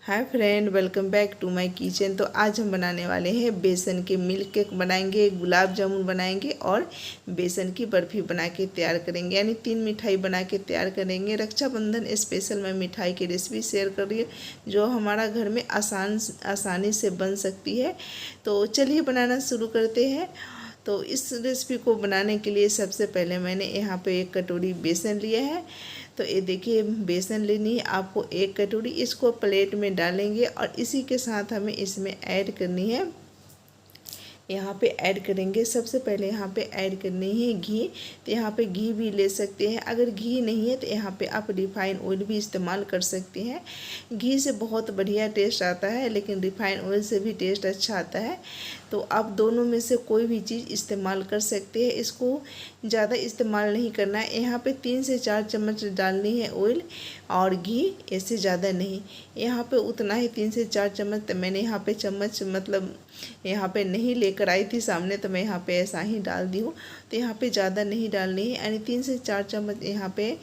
Hi friend, welcome back to my kitchen. तो आज हम बनाने वाले हैं बेसन के मिल्क केक बनाएंगे, गुलाब जामुन बनाएंगे और बेसन की बर्फ़ी बना के तैयार करेंगे, यानी 3 मिठाई बना के तैयार करेंगे। रक्षाबंधन स्पेशल मैं मिठाई की रेसिपी शेयर कर रही हूँ जो हमारा घर में आसानी से बन सकती है। तो चलिए बनाना शुरू करते हैं। तो इस रेसिपी को बनाने के लिए सबसे पहले मैंने यहाँ पे 1 कटोरी बेसन लिया है। तो ये देखिए, बेसन लेनी है आपको 1 कटोरी। इसको प्लेट में डालेंगे और इसी के साथ हमें इसमें ऐड करनी है, यहाँ पे ऐड करेंगे। सबसे पहले यहाँ पे ऐड करनी है घी। तो यहाँ पे घी भी ले सकते हैं, अगर घी नहीं है तो यहाँ पे आप रिफाइन ऑयल भी इस्तेमाल कर सकते हैं। घी से बहुत बढ़िया टेस्ट आता है, लेकिन रिफाइन ऑयल से भी टेस्ट अच्छा आता है। तो आप दोनों में से कोई भी चीज़ इस्तेमाल कर सकते हैं। इसको ज़्यादा इस्तेमाल नहीं करना है। यहाँ पे 3 से 4 चम्मच डालनी है ऑयल और घी, ऐसे ज़्यादा नहीं। यहाँ पे उतना ही 3 से 4 चम्मच। तो मैंने यहाँ पे चम्मच मतलब यहाँ पे नहीं लेकर आई थी सामने, तो मैं यहाँ पे ऐसा ही डाल दी हूँ। तो यहाँ पे ज़्यादा नहीं डालनी है, यानी 3 से 4 चम्मच यहाँ पे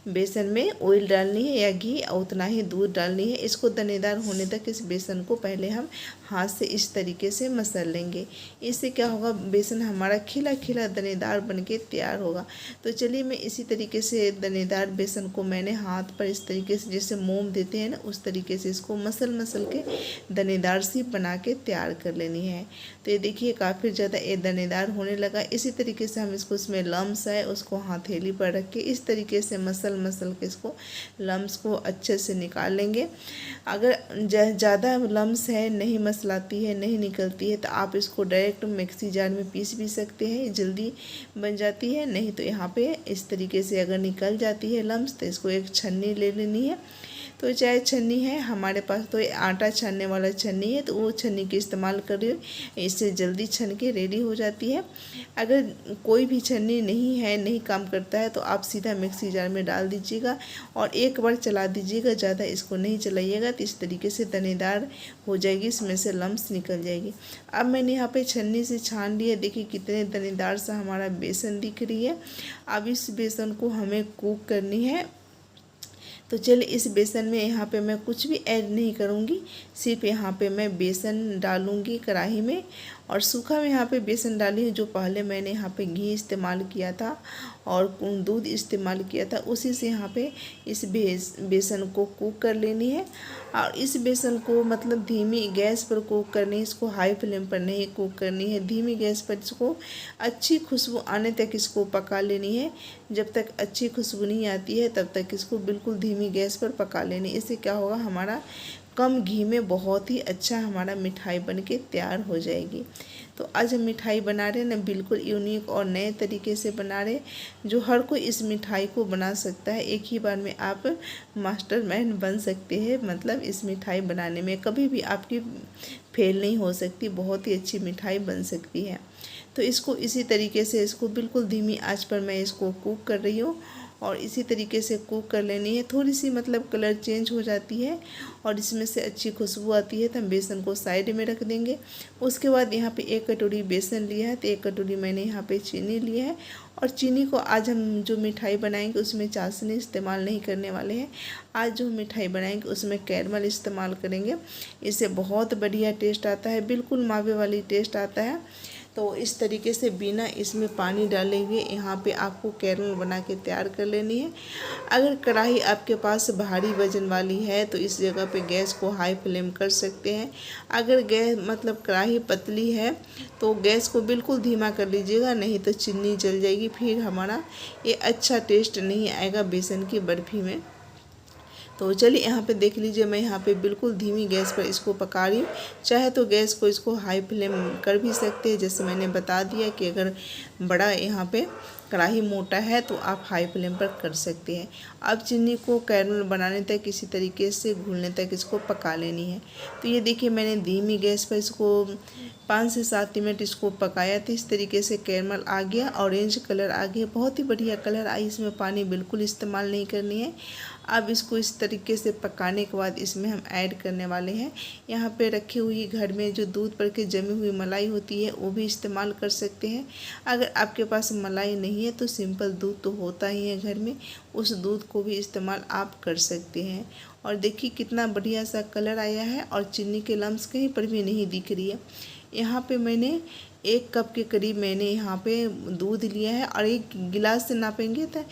बेसन में ऑयल डालनी है या घी, और उतना ही दूध डालनी है। इसको दानेदार होने तक इस बेसन को पहले हम हाथ से इस तरीके से मसल लेंगे। इससे क्या होगा, बेसन हमारा खिला खिला दानेदार बनके तैयार होगा। तो चलिए, मैं इसी तरीके से दानेदार बेसन को मैंने हाथ पर इस तरीके से, जैसे मोम देते हैं ना, उस तरीके से इसको मसल के दानेदार सी बना के तैयार कर लेनी है। तो ये देखिए, काफ़ी ज़्यादा ये दानेदार होने लगा। इसी तरीके से हम इसको, इसमें लम्स है उसको हथेली पर रख के इस तरीके से मसल के इसको लम्स को अच्छे से निकाल लेंगे। अगर ज़्यादा लम्स है, नहीं मसलाती है, नहीं निकलती है, तो आप इसको डायरेक्ट मिक्सी जार में पीस भी सकते हैं, जल्दी बन जाती है। नहीं तो यहाँ पे इस तरीके से अगर निकल जाती है लम्स, तो इसको एक छन्नी ले लेनी है। तो चाहे छन्नी है, हमारे पास तो आटा छानने वाला छन्नी है, तो वो छन्नी के इस्तेमाल कर रही हूँ। इससे जल्दी छन के रेडी हो जाती है। अगर कोई भी छन्नी नहीं है, नहीं काम करता है, तो आप सीधा मिक्सी जार में डाल दीजिएगा और एक बार चला दीजिएगा, ज़्यादा इसको नहीं चलाइएगा। तो इस तरीके से दानेदार हो जाएगी, इसमें से लम्स निकल जाएगी। अब मैंने यहाँ पे छन्नी से छान लिया, देखिए कितने दानेदार सा हमारा बेसन दिख रही है। अब इस बेसन को हमें कुक करनी है। तो चलिए, इस बेसन में यहाँ पे मैं कुछ भी ऐड नहीं करूँगी, सिर्फ यहाँ पे मैं बेसन डालूँगी कढ़ाई में। और सूखा में यहाँ पे बेसन डाली, जो पहले मैंने यहाँ पे घी इस्तेमाल किया था और दूध इस्तेमाल किया था, उसी से यहाँ पे इस बेसन को कुक कर लेनी है। और इस बेसन को मतलब धीमी गैस पर कुक करनी है, इसको हाई फ्लेम पर नहीं कुक करनी है, धीमी गैस पर इसको अच्छी खुशबू आने तक इसको पका लेनी है। जब तक अच्छी खुशबू नहीं आती है, तब तक इसको बिल्कुल धीमी गैस पर पका लेनी। इससे क्या होगा, हमारा कम घी में बहुत ही अच्छा हमारा मिठाई बनके तैयार हो जाएगी। तो आज हम मिठाई बना रहे हैं ना, बिल्कुल यूनिक और नए तरीके से बना रहे, जो हर कोई इस मिठाई को बना सकता है। एक ही बार में आप मास्टरमाइंड बन सकते हैं, मतलब इस मिठाई बनाने में कभी भी आपकी फेल नहीं हो सकती, बहुत ही अच्छी मिठाई बन सकती है। तो इसको इसी तरीके से, इसको बिल्कुल धीमी आंच पर मैं इसको कुक कर रही हूँ और इसी तरीके से कुक कर लेनी है। थोड़ी सी मतलब कलर चेंज हो जाती है और इसमें से अच्छी खुशबू आती है, तो हम बेसन को साइड में रख देंगे। उसके बाद यहाँ पे 1 कटोरी बेसन लिया है, तो 1 कटोरी मैंने यहाँ पे चीनी लिया है। और चीनी को आज हम जो मिठाई बनाएंगे उसमें चाशनी इस्तेमाल नहीं करने वाले हैं। आज जो मिठाई बनाएंगे उसमें कैरमल इस्तेमाल करेंगे। इससे बहुत बढ़िया टेस्ट आता है, बिल्कुल मावे वाली टेस्ट आता है। तो इस तरीके से बिना इसमें पानी डाले हुए यहाँ पे आपको कैरमल बना के तैयार कर लेनी है। अगर कढ़ाई आपके पास भारी वजन वाली है, तो इस जगह पे गैस को हाई फ्लेम कर सकते हैं। अगर गैस मतलब कढ़ाई पतली है, तो गैस को बिल्कुल धीमा कर लीजिएगा, नहीं तो चीनी जल जाएगी, फिर हमारा ये अच्छा टेस्ट नहीं आएगा बेसन की बर्फ़ी में। तो चलिए, यहाँ पे देख लीजिए, मैं यहाँ पे बिल्कुल धीमी गैस पर इसको पका रही हूँ। चाहे तो गैस को इसको हाई फ्लेम कर भी सकते हैं, जैसे मैंने बता दिया कि अगर बड़ा यहाँ पे कढ़ाई मोटा है तो आप हाई फ्लेम पर कर सकते हैं। अब चीनी को कैरमल बनाने तक इसी तरीके से घुलने तक इसको पका लेनी है। तो ये देखिए, मैंने धीमी गैस पर इसको 5 से 7 मिनट इसको पकाया, तो इस तरीके से कैरमल आ गया, ऑरेंज कलर आ गया, बहुत ही बढ़िया कलर आई। इसमें पानी बिल्कुल इस्तेमाल नहीं करनी है। अब इसको इस तरीके से पकाने के बाद इसमें हम ऐड करने वाले हैं यहाँ पे रखी हुई घर में जो दूध पर के जमी हुई मलाई होती है वो भी इस्तेमाल कर सकते हैं। अगर आपके पास मलाई नहीं है तो सिंपल दूध तो होता ही है घर में, उस दूध को भी इस्तेमाल आप कर सकते हैं। और देखिए कितना बढ़िया सा कलर आया है और चीनी के लम्स कहीं पर भी नहीं दिख रही है। यहाँ पे मैंने 1 कप के करीब मैंने यहाँ पे दूध लिया है और 1 गिलास से नापेंगे तो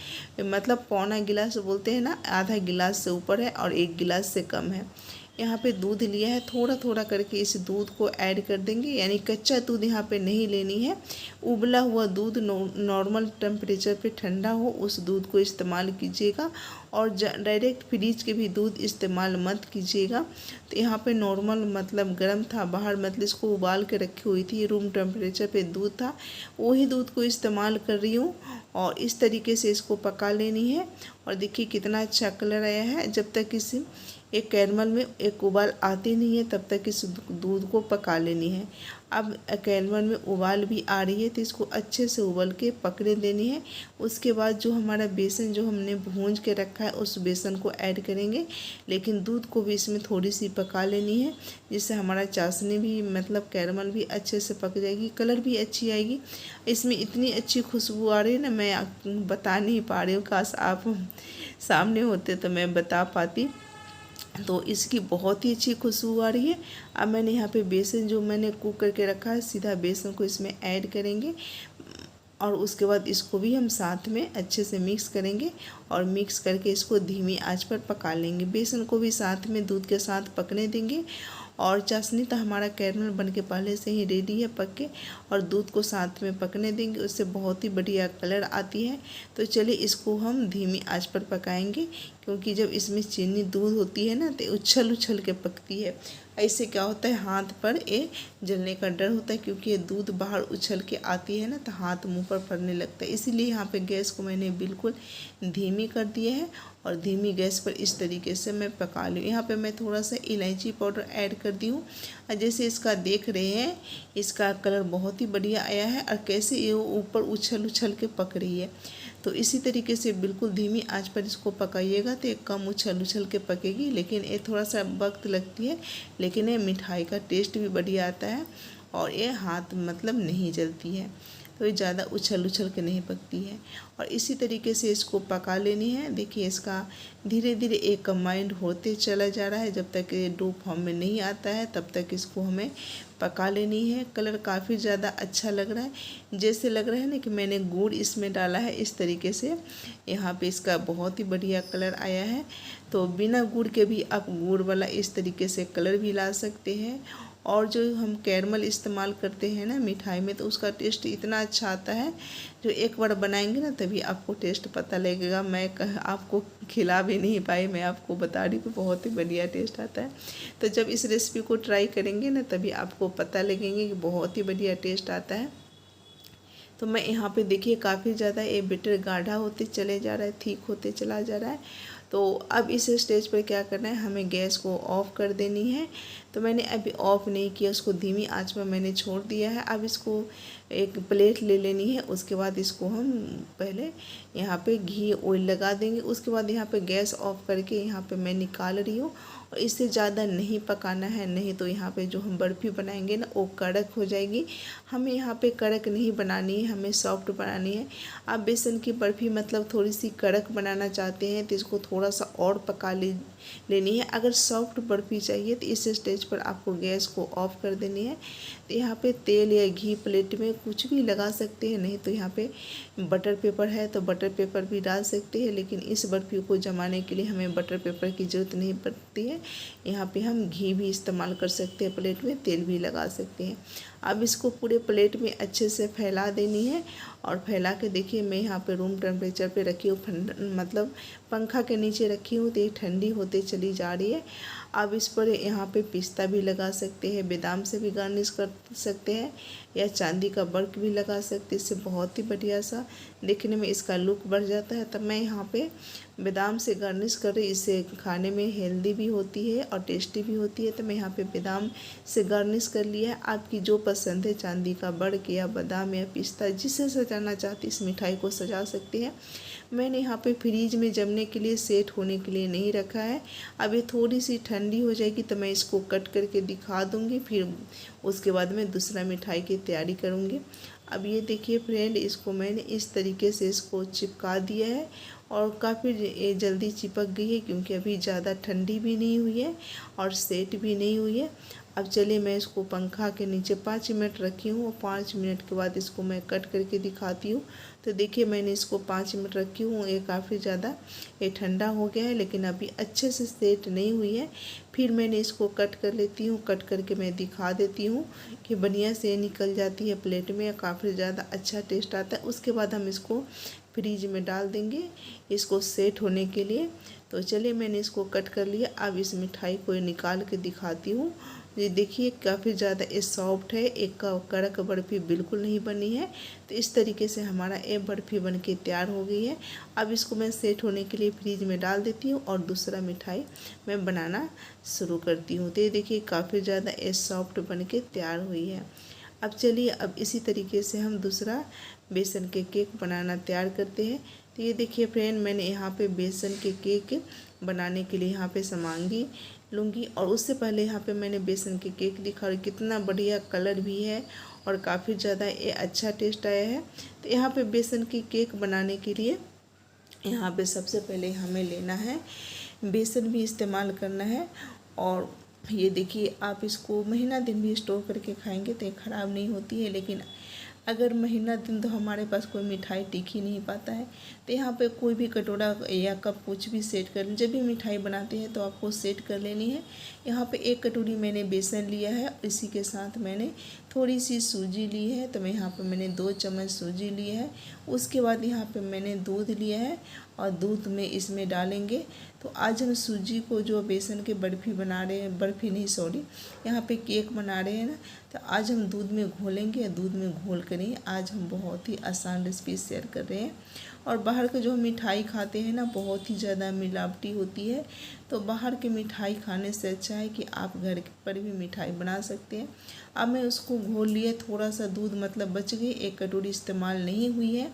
मतलब पौना गिलास बोलते हैं ना, आधा गिलास से ऊपर है और 1 गिलास से कम है। यहाँ पे दूध लिया है, थोड़ा थोड़ा करके इस दूध को ऐड कर देंगे, यानी कच्चा दूध यहाँ पे नहीं लेनी है। उबला हुआ दूध नॉर्मल टेम्परेचर पे ठंडा हो उस दूध को इस्तेमाल कीजिएगा और डायरेक्ट फ्रिज के भी दूध इस्तेमाल मत कीजिएगा। तो यहाँ पे नॉर्मल मतलब गर्म था बाहर, मतलब इसको उबाल के रखी हुई थी, रूम टेम्परेचर पे दूध था, वही दूध को इस्तेमाल कर रही हूँ और इस तरीके से इसको पका लेनी है। और देखिए कितना अच्छा कलर आया है। जब तक इस एक कैरमल में एक उबाल आती नहीं है तब तक इस दूध को पका लेनी है। अब कैरमल में उबाल भी आ रही है तो इसको अच्छे से उबाल के पकने देनी है। उसके बाद जो हमारा बेसन जो हमने भूंज के रखा है उस बेसन को ऐड करेंगे, लेकिन दूध को भी इसमें थोड़ी सी पका लेनी है जिससे हमारा चाशनी भी मतलब कैरमल भी अच्छे से पक जाएगी, कलर भी अच्छी आएगी। इसमें इतनी अच्छी खुशबू आ रही है ना, मैं बता नहीं पा रही हूँ, काश आप सामने होते तो मैं बता पाती। तो इसकी बहुत ही अच्छी खुशबू आ रही है। अब मैंने यहाँ पे बेसन जो मैंने कुक करके रखा है, सीधा बेसन को इसमें ऐड करेंगे और उसके बाद इसको भी हम साथ में अच्छे से मिक्स करेंगे और मिक्स करके इसको धीमी आंच पर पका लेंगे। बेसन को भी साथ में दूध के साथ पकने देंगे और चाशनी तो हमारा कैरमल बन के पहले से ही रेडी है पक के, और दूध को साथ में पकने देंगे, उससे बहुत ही बढ़िया कलर आती है। तो चलिए इसको हम धीमी आंच पर पकाएंगे, क्योंकि जब इसमें चीनी दूध होती है ना तो उछल उछल के पकती है। ऐसे क्या होता है हाथ पर ये जलने का डर होता है, क्योंकि ये दूध बाहर उछल के आती है ना तो हाथ मुंह पर पड़ने लगता है। इसीलिए यहाँ पे गैस को मैंने बिल्कुल धीमी कर दिया है और धीमी गैस पर इस तरीके से मैं पका लूँ। यहाँ पे मैं थोड़ा सा इलायची पाउडर ऐड कर दी हूँ। जैसे इसका देख रहे हैं इसका कलर बहुत ही बढ़िया आया है और कैसे ये ऊपर उछल उछल के पक रही है। तो इसी तरीके से बिल्कुल धीमी आंच पर इसको पकाइएगा तो ये कम उछल उछल के पकेगी, लेकिन ये थोड़ा सा वक्त लगती है, लेकिन ये मिठाई का टेस्ट भी बढ़िया आता है और ये हाथ मतलब नहीं जलती है, तो ये ज़्यादा उछल उछल के नहीं पकती है। और इसी तरीके से इसको पका लेनी है। देखिए इसका धीरे धीरे एक कंबाइंड होते चला जा रहा है, जब तक ये डो फॉर्म में नहीं आता है तब तक इसको हमें पका लेनी है। कलर काफ़ी ज़्यादा अच्छा लग रहा है, जैसे लग रहा है ना कि मैंने गुड़ इसमें डाला है, इस तरीके से यहाँ पे इसका बहुत ही बढ़िया कलर आया है। तो बिना गुड़ के भी आप गुड़ वाला इस तरीके से कलर भी ला सकते हैं। और जो हम कैरमल इस्तेमाल करते हैं ना मिठाई में, तो उसका टेस्ट इतना अच्छा आता है, जो एक बार बनाएंगे ना तभी आपको टेस्ट पता लगेगा। मैं आपको खिला भी नहीं पाई, मैं आपको बता रही हूँ बहुत ही बढ़िया टेस्ट आता है। तो जब इस रेसिपी को ट्राई करेंगे ना तभी आपको पता लगेंगे कि बहुत ही बढ़िया टेस्ट आता है। तो मैं यहाँ पे देखिए काफ़ी ज़्यादा ये बैटर गाढ़ा होते चले जा रहा है, ठीक होते चला जा रहा है। तो अब इस स्टेज पर क्या करना है, हमें गैस को ऑफ़ कर देनी है। तो मैंने अभी ऑफ़ नहीं किया, उसको धीमी आंच में मैंने छोड़ दिया है। अब इसको एक प्लेट ले लेनी है, उसके बाद इसको हम पहले यहाँ पे घी ऑयल लगा देंगे। उसके बाद यहाँ पे गैस ऑफ करके यहाँ पे मैं निकाल रही हूँ। और इससे ज़्यादा नहीं पकाना है, नहीं तो यहाँ पे जो हम बर्फ़ी बनाएंगे ना वो कड़क हो जाएगी। हमें यहाँ पे कड़क नहीं बनानी है, हमें सॉफ्ट बनानी है। आप बेसन की बर्फ़ी मतलब थोड़ी सी कड़क बनाना चाहते हैं तो इसको थोड़ा सा और पका लेनी है। अगर सॉफ्ट बर्फ़ी चाहिए तो इस स्टेज पर आपको गैस को ऑफ़ कर देनी है। तो यहाँ पे तेल या घी प्लेट में कुछ भी लगा सकते हैं, नहीं तो यहाँ पे बटर पेपर है तो बटर पेपर भी डाल सकते हैं, लेकिन इस बर्फ़ी को जमाने के लिए हमें बटर पेपर की ज़रूरत नहीं पड़ती है। यहाँ पे हम घी भी इस्तेमाल कर सकते हैं, प्लेट में तेल भी लगा सकते हैं। अब इसको पूरे प्लेट में अच्छे से फैला देनी है और फैला के देखिए मैं यहाँ पे रूम टेम्परेचर पे रखी हूँ, मतलब पंखा के नीचे रखी हूँ, तो ये ठंडी होते चली जा रही है। अब इस पर यहाँ पे पिस्ता भी लगा सकते हैं, बादाम से भी गार्निश कर सकते हैं या चांदी का वर्क भी लगा सकते हैं। इससे बहुत ही बढ़िया सा देखने में इसका लुक बढ़ जाता है। तब मैं यहाँ पे बादाम से गार्निश कर रही, इससे खाने में हेल्दी भी होती है और टेस्टी भी होती है। तो मैं यहाँ पे बादाम से गार्निश कर लिया है। आपकी जो पसंद है, चांदी का बड़ के या बादाम या पिस्ता, जिससे सजाना चाहते इस मिठाई को सजा सकते हैं। मैंने यहाँ पे फ्रीज में जमने के लिए, सेट होने के लिए नहीं रखा है। अब ये थोड़ी सी ठंडी हो जाएगी तो मैं इसको कट करके दिखा दूँगी, फिर उसके बाद मैं दूसरा मिठाई की तैयारी करूँगी। अब ये देखिए फ्रेंड, इसको मैंने इस तरीके से इसको चिपका दिया है और काफ़ी जल्दी चिपक गई है, क्योंकि अभी ज़्यादा ठंडी भी नहीं हुई है और सेट भी नहीं हुई है। अब चलिए मैं इसको पंखा के नीचे 5 मिनट रखी हूँ और 5 मिनट के बाद इसको मैं कट करके दिखाती हूँ। तो देखिए मैंने इसको 5 मिनट रखी हूँ, ये काफ़ी ज़्यादा ये ठंडा हो गया है, लेकिन अभी अच्छे से सेट नहीं हुई है। फिर मैंने इसको कट कर लेती हूँ, कट करके मैं दिखा देती हूँ कि बढ़िया से निकल जाती है प्लेट में, काफ़ी ज़्यादा अच्छा टेस्ट आता है। उसके बाद हम इसको फ्रीज में डाल देंगे इसको सेट होने के लिए। तो चलिए मैंने इसको कट कर लिया। अब इस मिठाई को निकाल के दिखाती हूँ। ये देखिए काफ़ी ज़्यादा ये सॉफ्ट है, एक कड़क बर्फ़ी बिल्कुल नहीं बनी है। तो इस तरीके से हमारा ये बर्फ़ी बन के तैयार हो गई है। अब इसको मैं सेट होने के लिए फ्रीज में डाल देती हूँ और दूसरा मिठाई मैं बनाना शुरू करती हूँ। तो ये देखिए काफ़ी ज़्यादा ये सॉफ्ट बन के तैयार हुई है। अब चलिए अब इसी तरीके से हम दूसरा बेसन के केक बनाना तैयार करते हैं। तो ये देखिए फ्रेंड, मैंने यहाँ पे बेसन के केक बनाने के लिए यहाँ पे सामान लूँगी, और उससे पहले यहाँ पे मैंने बेसन के केक दिखा और कितना बढ़िया कलर भी है और काफ़ी ज़्यादा ये अच्छा टेस्ट आया है। तो यहाँ पे बेसन के केक बनाने के लिए यहाँ पे सबसे पहले हमें लेना है बेसन भी इस्तेमाल करना है। और ये देखिए आप इसको महीना दिन भी स्टोर करके खाएंगे तो ये ख़राब नहीं होती है, लेकिन अगर महीना दिन तो हमारे पास कोई मिठाई टिक ही नहीं पाता है। तो यहाँ पे कोई भी कटोरा या कप कुछ भी सेट कर, जब भी मिठाई बनाते हैं तो आपको सेट कर लेनी है। यहाँ पे 1 कटोरी मैंने बेसन लिया है, इसी के साथ मैंने थोड़ी सी सूजी ली है। तो मैं यहाँ पे मैंने 2 चम्मच सूजी ली है। उसके बाद यहाँ पे मैंने दूध लिया है और दूध में इसमें डालेंगे। तो आज हम सूजी को जो बेसन के बर्फ़ी बना रहे हैं, बर्फ़ी नहीं सॉरी, यहाँ पे केक बना रहे हैं ना, तो आज हम दूध में घोलेंगे। दूध में घोल कर ही आज हम बहुत ही आसान रेसिपी शेयर कर रहे हैं। और बाहर के जो मिठाई खाते हैं ना, बहुत ही ज़्यादा मिलावटी होती है। तो बाहर की मिठाई खाने से अच्छा है कि आप घर पर भी मिठाई बना सकते हैं। अब मैं उसको घोल लिए, थोड़ा सा दूध मतलब बच गई, 1 कटोरी इस्तेमाल नहीं हुई है।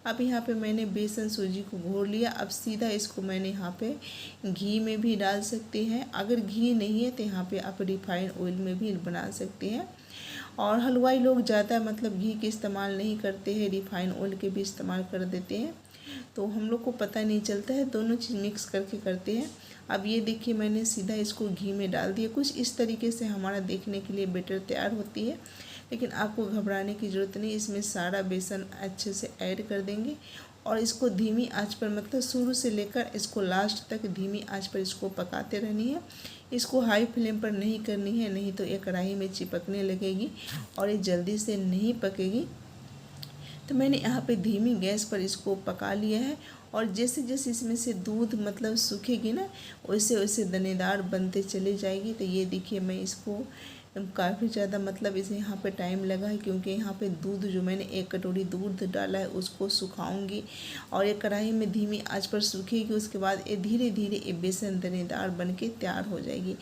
अब यहाँ पे मैंने बेसन सूजी को घोल लिया। अब सीधा इसको मैंने यहाँ पे घी में भी डाल सकते हैं, अगर घी नहीं है तो यहाँ पे आप रिफाइंड ऑयल में भी बना सकते हैं। और हलवाई लोग ज़्यादा मतलब घी के इस्तेमाल नहीं करते हैं, रिफाइंड ऑयल के भी इस्तेमाल कर देते हैं। तो हम लोग को पता नहीं चलता है, दोनों चीज़ मिक्स करके करते हैं। अब ये देखिए मैंने सीधा इसको घी में डाल दिया। कुछ इस तरीके से हमारा देखने के लिए बैटर तैयार होती है, लेकिन आपको घबराने की ज़रूरत नहीं। इसमें सारा बेसन अच्छे से ऐड कर देंगे और इसको धीमी आंच पर, मतलब शुरू से लेकर इसको लास्ट तक धीमी आंच पर इसको पकाते रहनी है। इसको हाई फ्लेम पर नहीं करनी है, नहीं तो ये कढ़ाई में चिपकने लगेगी और ये जल्दी से नहीं पकेगी। तो मैंने यहाँ पे धीमी गैस पर इसको पका लिया है। और जैसे जैसे इसमें से दूध मतलब सूखेगी ना, वैसे वैसे दानेदार बनते चली जाएगी। तो ये देखिए मैं इसको काफ़ी ज़्यादा मतलब इसे यहाँ पे टाइम लगा है, क्योंकि यहाँ पे दूध जो मैंने 1 कटोरी दूध डाला है उसको सुखाऊंगी और ये कढ़ाई में धीमी आंच पर सूखेगी। उसके बाद ये धीरे धीरे ये बेसन दानेदार बन के तैयार हो जाएगी।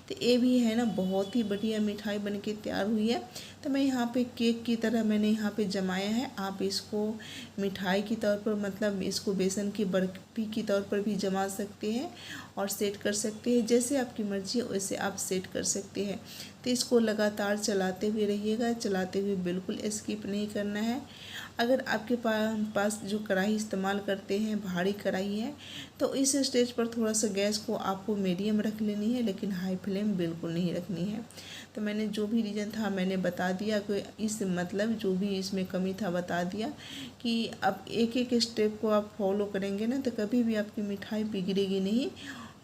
तो ये भी है ना बहुत ही बढ़िया मिठाई बन के तैयार हुई है। तो मैं यहाँ पे केक की तरह मैंने यहाँ पे जमाया है। आप इसको मिठाई के तौर पर, मतलब इसको बेसन की बर्फ़ी की तौर पर भी जमा सकते हैं और सेट कर सकते हैं। जैसे आपकी मर्ज़ी है वैसे आप सेट कर सकते हैं। तो इसको लगातार चलाते हुए रहिएगा, चलाते हुए बिल्कुल स्किप नहीं करना है। अगर आपके पास जो कढ़ाई इस्तेमाल करते हैं भारी कढ़ाई है, तो इस स्टेज पर थोड़ा सा गैस को आपको मीडियम रख लेनी है, लेकिन हाई फ्लेम बिल्कुल नहीं रखनी है। तो मैंने जो भी रीज़न था मैंने बता दिया, कि इस मतलब जो भी इसमें कमी था बता दिया, कि अब एक एक स्टेप को आप फॉलो करेंगे ना तो कभी भी आपकी मिठाई बिगड़ेगी नहीं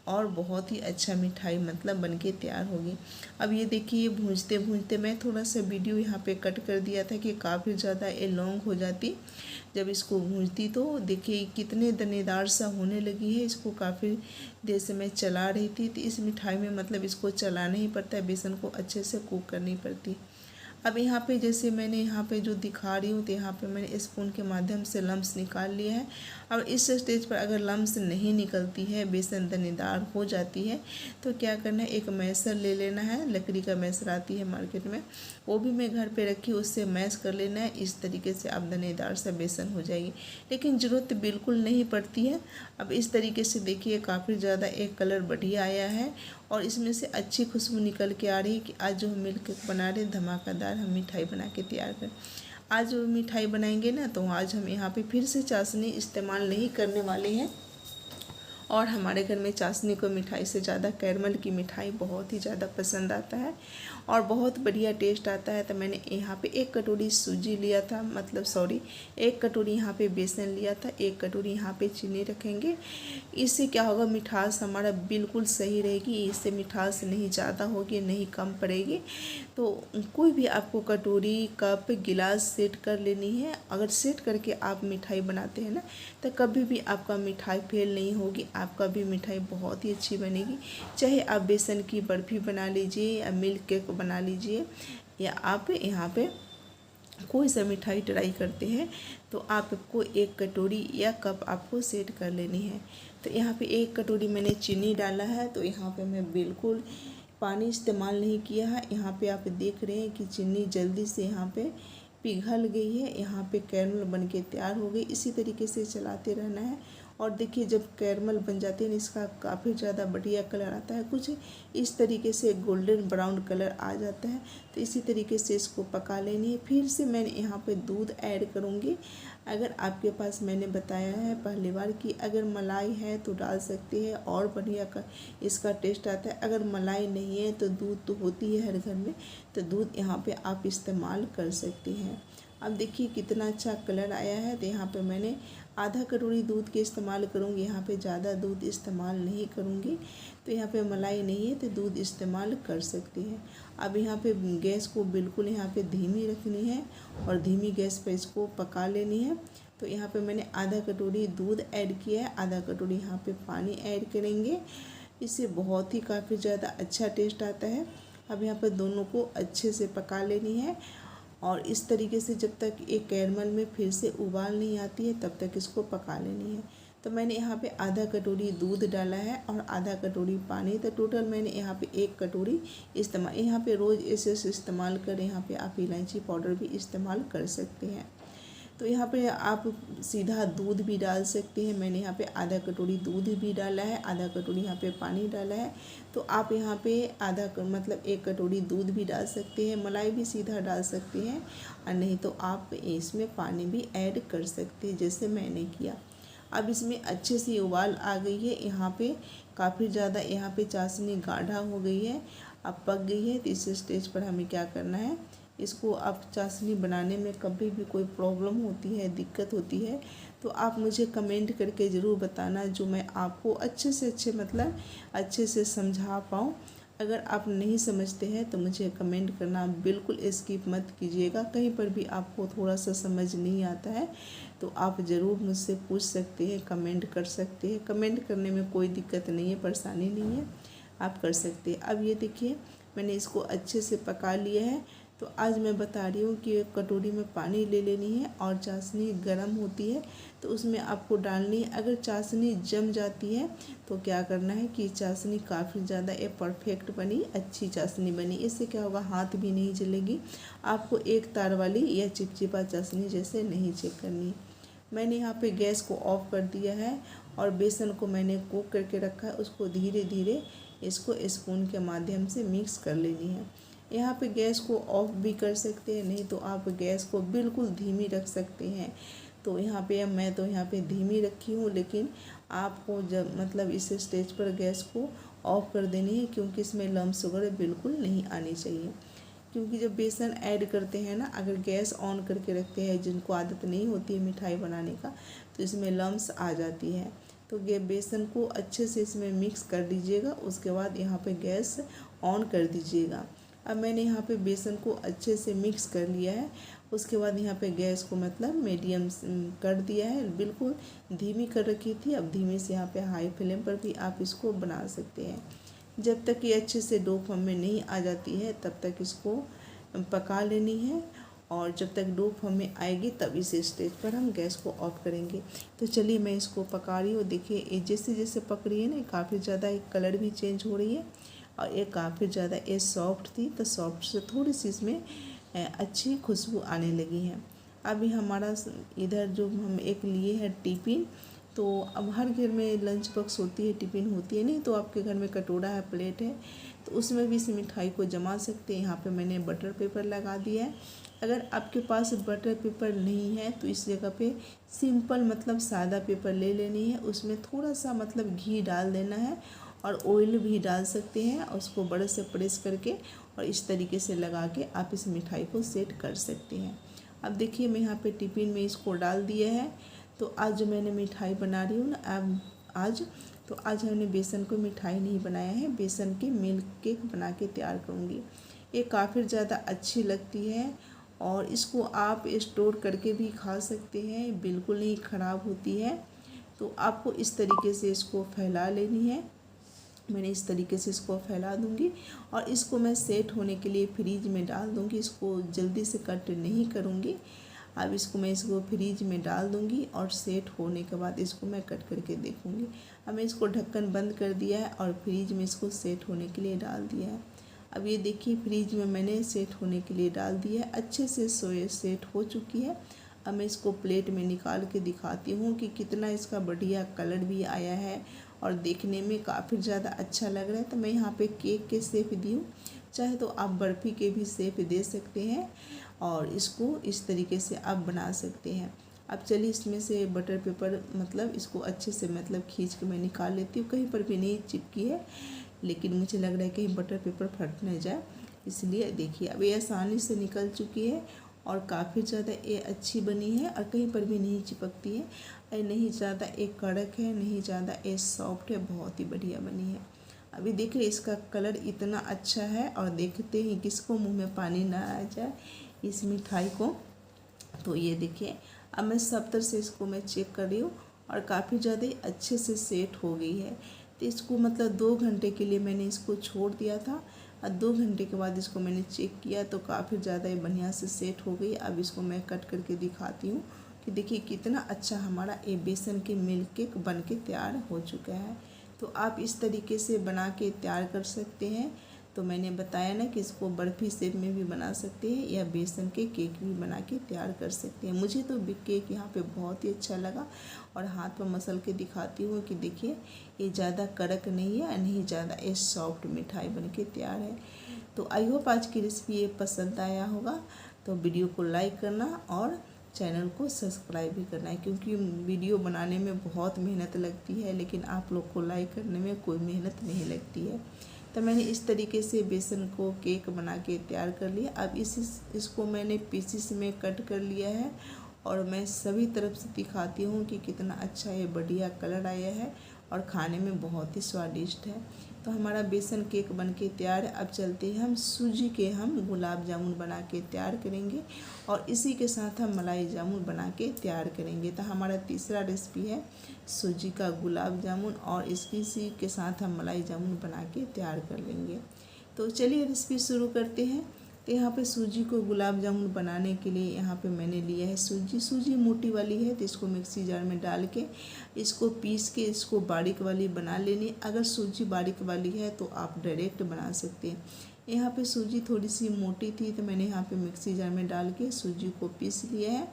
और बहुत ही अच्छा मिठाई मतलब बनके तैयार होगी। अब ये देखिए भूंजते भूंजते मैं थोड़ा सा वीडियो यहाँ पे कट कर दिया था कि काफ़ी ज़्यादा ये लॉन्ग हो जाती जब इसको भूंजती। तो देखिए कितने दानेदार सा होने लगी है। इसको काफ़ी देर से मैं चला रही थी। तो इस मिठाई में मतलब इसको चलाना ही पड़ता है, बेसन को अच्छे से कुक करनी पड़ती। अब यहाँ पे जैसे मैंने यहाँ पे जो दिखा रही हूँ तो यहाँ पे मैंने स्पून के माध्यम से लम्स निकाल लिया है। अब इस स्टेज पर अगर लम्स नहीं निकलती है, बेसन दानेदार हो जाती है, तो क्या करना है, एक मैसर ले लेना है। लकड़ी का मैसर आती है मार्केट में, वो भी मैं घर पे रखी, उससे मैश कर लेना है। इस तरीके से आप दानेदार सा बेसन हो जाएगी, लेकिन ज़रूरत बिल्कुल नहीं पड़ती है। अब इस तरीके से देखिए काफ़ी ज़्यादा एक कलर बढ़िया आया है और इसमें से अच्छी खुशबू निकल के आ रही है कि आज जो हम मिल्क केक बना रहे हैं धमाकेदार हम मिठाई बना के तैयार करें। आज जो मिठाई बनाएंगे ना, तो आज हम यहाँ पे फिर से चाशनी इस्तेमाल नहीं करने वाले हैं। और हमारे घर में चाशनी को मिठाई से ज़्यादा कैरमल की मिठाई बहुत ही ज़्यादा पसंद आता है और बहुत बढ़िया टेस्ट आता है। तो मैंने यहाँ पे 1 कटोरी सूजी लिया था, मतलब सॉरी 1 कटोरी यहाँ पे बेसन लिया था, 1 कटोरी यहाँ पे चीनी रखेंगे। इससे क्या होगा, मिठास हमारा बिल्कुल सही रहेगी। इससे मिठास नहीं ज़्यादा होगी नहीं कम पड़ेगी। तो कोई भी आपको कटोरी कप गिलास सेट कर लेनी है। अगर सेट करके आप मिठाई बनाते हैं ना, तो कभी भी आपका मिठाई फेल नहीं होगी, आपका भी मिठाई बहुत ही अच्छी बनेगी। चाहे आप बेसन की बर्फ़ी बना लीजिए या मिल्क केक बना लीजिए, या आप यहाँ पे कोई सा मिठाई ट्राई करते हैं, तो आपको 1 कटोरी या कप आपको सेट कर लेनी है। तो यहाँ पे 1 कटोरी मैंने चीनी डाला है। तो यहाँ पे मैं बिल्कुल पानी इस्तेमाल नहीं किया है। यहाँ पे आप देख रहे हैं कि चीनी जल्दी से यहाँ पे पिघल गई है, यहाँ पे कैरमल बन के तैयार हो गई। इसी तरीके से चलाते रहना है। और देखिए जब कैरमल बन जाती है ना, इसका काफ़ी ज़्यादा बढ़िया कलर आता है, कुछ इस तरीके से गोल्डन ब्राउन कलर आ जाता है। तो इसी तरीके से इसको पका लेनी है। फिर से मैंने यहाँ पे दूध ऐड करूँगी। अगर आपके पास, मैंने बताया है पहली बार कि अगर मलाई है तो डाल सकते हैं और बढ़िया का इसका टेस्ट आता है। अगर मलाई नहीं है तो दूध तो होती है हर घर में, तो दूध यहाँ पे आप इस्तेमाल कर सकते हैं। अब देखिए कितना अच्छा कलर आया है। तो यहाँ पे मैंने आधा कटोरी दूध के इस्तेमाल करूँगी, यहाँ पे ज़्यादा दूध इस्तेमाल नहीं करूँगी। तो यहाँ पे मलाई नहीं है तो दूध इस्तेमाल कर सकते हैं। अब यहाँ पे गैस को बिल्कुल यहाँ पे धीमी रखनी है और धीमी गैस पे इसको पका लेनी है। तो यहाँ पे मैंने आधा कटोरी दूध ऐड किया है, आधा कटोरी यहाँ पे पानी ऐड करेंगे। इससे बहुत ही काफ़ी ज़्यादा अच्छा टेस्ट आता है। अब यहाँ पर दोनों को अच्छे से पका लेनी है और इस तरीके से जब तक एक कैरमल में फिर से उबाल नहीं आती है तब तक इसको पका लेनी है। तो मैंने यहाँ पे आधा कटोरी दूध डाला है और आधा कटोरी पानी। तो टोटल मैंने यहाँ पे 1 कटोरी इस्तेमाल, यहाँ पे रोज़ एसेंस इस्तेमाल करें, यहाँ पे आप इलायची पाउडर भी इस्तेमाल कर सकते हैं। तो यहाँ पे आप सीधा दूध भी डाल सकते हैं। मैंने यहाँ पे आधा कटोरी दूध भी डाला है, आधा कटोरी यहाँ पे पानी डाला है। तो आप यहाँ पे मतलब 1 कटोरी दूध भी डाल सकते हैं, मलाई भी सीधा डाल सकते हैं, और नहीं तो आप इसमें पानी भी ऐड कर सकते हैं जैसे मैंने किया। अब इसमें अच्छे से उबाल आ गई है। यहाँ पे काफ़ी ज़्यादा यहाँ पे चाशनी गाढ़ा हो गई है, अब पक गई है। तो इस स्टेज पर हमें क्या करना है, इसको आप चाशनी बनाने में कभी भी कोई प्रॉब्लम होती है, दिक्कत होती है, तो आप मुझे कमेंट करके ज़रूर बताना, जो मैं आपको अच्छे से समझा पाऊँ। अगर आप नहीं समझते हैं तो मुझे कमेंट करना बिल्कुल स्किप मत कीजिएगा। कहीं पर भी आपको थोड़ा सा समझ नहीं आता है तो आप ज़रूर मुझसे पूछ सकते हैं, कमेंट कर सकते हैं। कमेंट करने में कोई दिक्कत नहीं है, परेशानी नहीं है, आप कर सकते हैं। अब ये देखिए मैंने इसको अच्छे से पका लिया है। तो आज मैं बता रही हूँ कि एक कटोरी में पानी ले लेनी है और चाशनी गर्म होती है तो उसमें आपको डालनी है। अगर चाशनी जम जाती है तो क्या करना है कि चाशनी काफ़ी ज़्यादा परफेक्ट बनी, अच्छी चाशनी बनी, इससे क्या होगा, हाथ भी नहीं जलेगी। आपको एक तार वाली या चिपचिपा चाशनी जैसे नहीं चेक करनी है। मैंने यहाँ पे गैस को ऑफ कर दिया है और बेसन को मैंने कुक करके रखा है, उसको धीरे धीरे इसको स्पून के माध्यम से मिक्स कर लेनी है। यहाँ पे गैस को ऑफ भी कर सकते हैं, नहीं तो आप गैस को बिल्कुल धीमी रख सकते हैं। तो यहाँ पे मैं तो यहाँ पे धीमी रखी हूँ, लेकिन आपको जब इस स्टेज पर गैस को ऑफ कर देनी है, क्योंकि इसमें लम्स वगैरह बिल्कुल नहीं आनी चाहिए। क्योंकि जब बेसन ऐड करते हैं ना, अगर गैस ऑन करके रखते हैं, जिनको आदत नहीं होती है मिठाई बनाने का, तो इसमें लम्स आ जाती है। तो ये बेसन को अच्छे से इसमें मिक्स कर दीजिएगा, उसके बाद यहाँ पे गैस ऑन कर दीजिएगा। अब मैंने यहाँ पे बेसन को अच्छे से मिक्स कर लिया है, उसके बाद यहाँ पे गैस को मीडियम कर दिया है, बिल्कुल धीमी कर रखी थी। अब धीमे से यहाँ पे हाई फ्लेम पर भी आप इसको बना सकते हैं। जब तक ये अच्छे से डो फॉर्म में नहीं आ जाती है तब तक इसको पका लेनी है और जब तक डो हमें आएगी तब इस स्टेज पर हम गैस को ऑफ करेंगे। तो चलिए मैं इसको पका रही हूँ। देखिए ये जैसे जैसे पक रही है ना, काफ़ी ज़्यादा एक कलर भी चेंज हो रही है और ये काफ़ी ज़्यादा ये सॉफ्ट थी, तो सॉफ्ट से थोड़ी सी इसमें अच्छी खुशबू आने लगी है। अभी हमारा इधर जो हम एक लिए है टिफ़िन, तो अब हर घर में लंच बॉक्स होती है, टिफ़िन होती है, नहीं तो आपके घर में कटोरा है, प्लेट है, तो उसमें भी इस मिठाई को जमा सकते हैं। यहाँ पे मैंने बटर पेपर लगा दिया है। अगर आपके पास बटर पेपर नहीं है तो इस जगह पे सिंपल मतलब सादा पेपर ले लेनी है, उसमें थोड़ा सा मतलब घी डाल देना है और ऑयल भी डाल सकते हैं और उसको बड़े से प्रेस करके और इस तरीके से लगा के आप इस मिठाई को सेट कर सकते हैं। अब देखिए मैं यहाँ पे टिफ़िन में इसको डाल दिया है। तो आज जो मैंने मिठाई बना रही हूँ ना आज हमने बेसन को मिठाई नहीं बनाया है, बेसन के मिल्क केक बना के तैयार करूँगी। ये काफ़ी ज़्यादा अच्छी लगती है और इसको आप स्टोर करके भी खा सकते हैं, बिल्कुल नहीं ख़राब होती है। तो आपको इस तरीके से इसको फैला लेनी है। मैंने इस तरीके से इसको फैला दूंगी और इसको मैं सेट होने के लिए फ्रीज में डाल दूंगी। इसको जल्दी से कट नहीं करूंगी। अब इसको फ्रीज में डाल दूंगी और सेट होने के बाद इसको मैं कट करके देखूंगी। अब मैं इसको ढक्कन बंद कर दिया है और फ्रीज में इसको सेट होने के लिए डाल दिया है। अब ये देखिए फ्रीज में मैंने सेट होने के लिए डाल दिया है, अच्छे से सेट हो चुकी है। अब मैं इसको प्लेट में निकाल के दिखाती हूँ कि कितना इसका बढ़िया कलर भी आया है और देखने में काफ़ी ज़्यादा अच्छा लग रहा है। तो मैं यहाँ पे केक के शेप दी हूँ, चाहे तो आप बर्फ़ी के भी शेप दे सकते हैं और इसको इस तरीके से आप बना सकते हैं। अब चलिए इसमें से बटर पेपर मतलब इसको अच्छे से मतलब खींच के मैं निकाल लेती हूँ। कहीं पर भी नहीं चिपकी है, लेकिन मुझे लग रहा है कहीं बटर पेपर फट न जाए, इसलिए देखिए अब ये आसानी से निकल चुकी है और काफ़ी ज़्यादा ये अच्छी बनी है और कहीं पर भी नहीं चिपकती है। और नहीं ज़्यादा एक कड़क है, नहीं ज़्यादा ये सॉफ्ट है, बहुत ही बढ़िया बनी है। अभी देखिए इसका कलर इतना अच्छा है और देखते ही किसको मुंह में पानी ना आ जाए इस मिठाई को। तो ये देखिए अब मैं सब तरह से इसको मैं चेक कर रही हूँ और काफ़ी ज़्यादा अच्छे से सेट हो गई है। तो इसको मतलब 2 घंटे के लिए मैंने इसको छोड़ दिया था और 2 घंटे के बाद इसको मैंने चेक किया तो काफ़ी ज़्यादा ये बढ़िया से सेट हो गई। अब इसको मैं कट करके दिखाती हूँ कि देखिए कितना अच्छा हमारा ये बेसन के मिल्क केक बन के तैयार हो चुका है। तो आप इस तरीके से बना के तैयार कर सकते हैं। तो मैंने बताया ना कि इसको बर्फ़ी शेप में भी बना सकते हैं या बेसन के केक भी बना के तैयार कर सकते हैं। मुझे तो केक यहाँ पे बहुत ही अच्छा लगा और हाथ पर मसल के दिखाती हूँ कि देखिए ये ज़्यादा कड़क नहीं है, नहीं ज़्यादा ये सॉफ्ट मिठाई बन के तैयार है। तो आई होप आज की रेसिपी ये पसंद आया होगा। तो वीडियो को लाइक करना और चैनल को सब्सक्राइब भी करना है, क्योंकि वीडियो बनाने में बहुत मेहनत लगती है लेकिन आप लोग को लाइक करने में कोई मेहनत नहीं लगती है। तो मैंने इस तरीके से बेसन को केक बना के तैयार कर लिया। अब इसको मैंने पीसेस में कट कर लिया है और मैं सभी तरफ से दिखाती हूँ कि कितना अच्छा ये बढ़िया कलर आया है और खाने में बहुत ही स्वादिष्ट है। तो हमारा बेसन केक बन के तैयार है। अब चलते हैं हम सूजी के गुलाब जामुन बना के तैयार करेंगे और इसी के साथ हम मलाई जामुन बना के तैयार करेंगे। तो हमारा तीसरा रेसिपी है सूजी का गुलाब जामुन और इसी के साथ हम मलाई जामुन बना के तैयार कर लेंगे। तो चलिए रेसिपी शुरू करते हैं। तो यहाँ पे सूजी को गुलाब जामुन बनाने के लिए यहाँ पे मैंने लिया है सूजी मोटी वाली है, तो इसको मिक्सी जार में डाल के इसको पीस के इसको बारीक वाली बना लेनी। अगर सूजी बारीक वाली है तो आप डायरेक्ट बना सकते हैं। यहाँ पे सूजी थोड़ी सी मोटी थी तो मैंने यहाँ पे मिक्सी जार में डाल के सूजी को पीस लिया है।